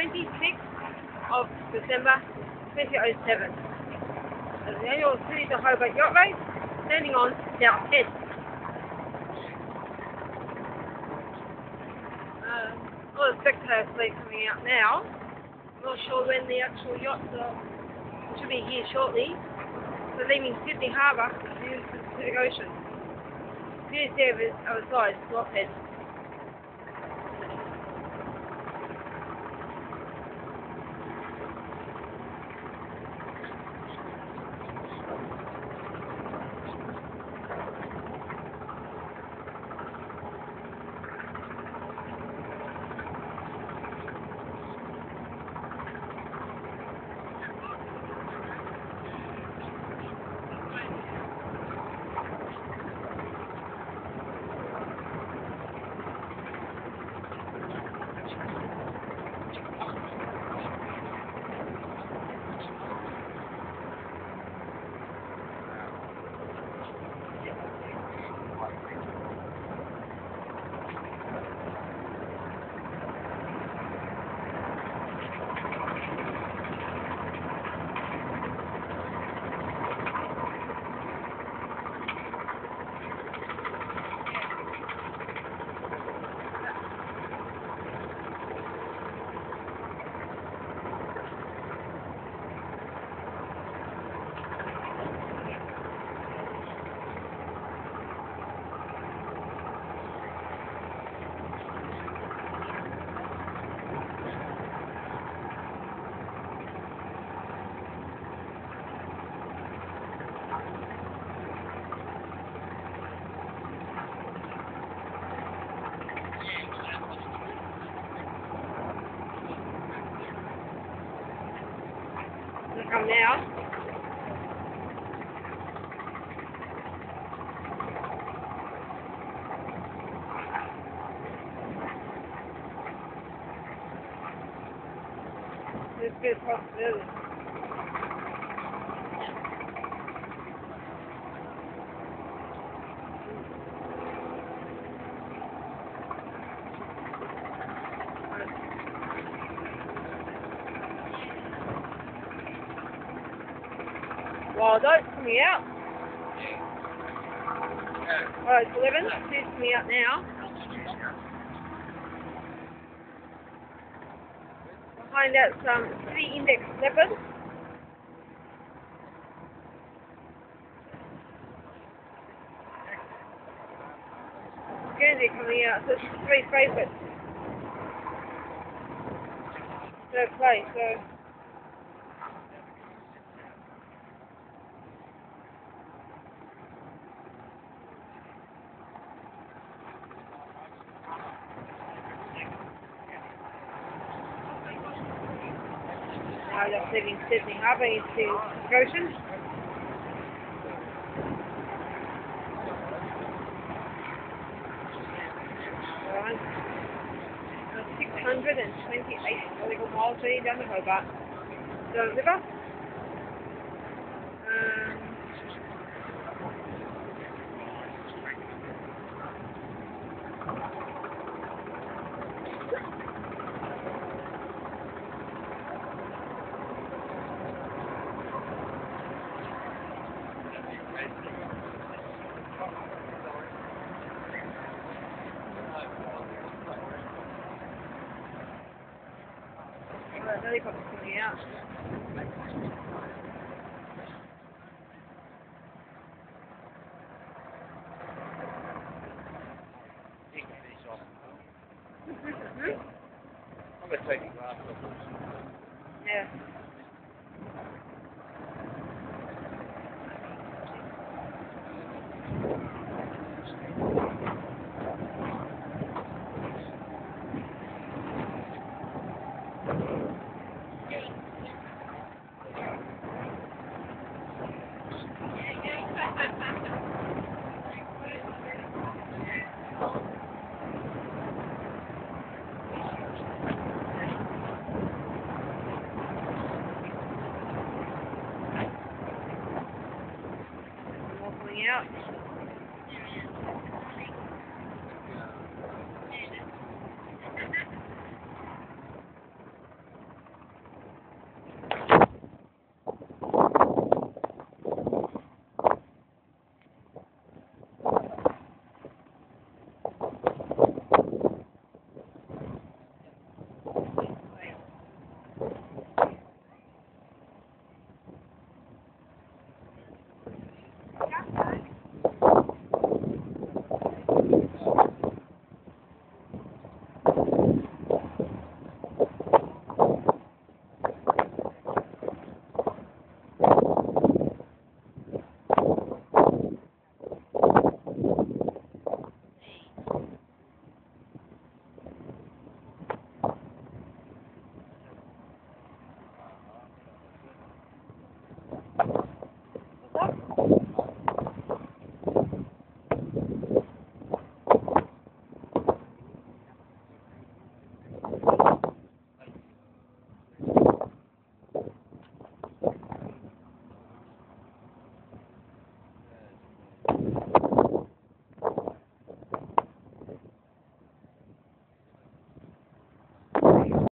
26th of December 2007. As the annual City to Hobart Yacht Race, standing on South Head. A lot of spectator fleet coming out now. I'm not sure when the actual yachts should be here shortly. They're leaving Sydney Harbour to the Pacific Ocean. Here's there other side, South Head. Come now. There's a good possibility. Wild Oats coming out. Alright, it's 11. It's coming out now. Behind that, some City Index leopards. Guernsey coming out. So it's 3 favourites. Third place, so. Now just leaving Sydney Harbour into Ocean. Right. 628 nautical miles leading down the Hobart. The river. Helicopter coming out. I'm going to take a glass off. Yeah.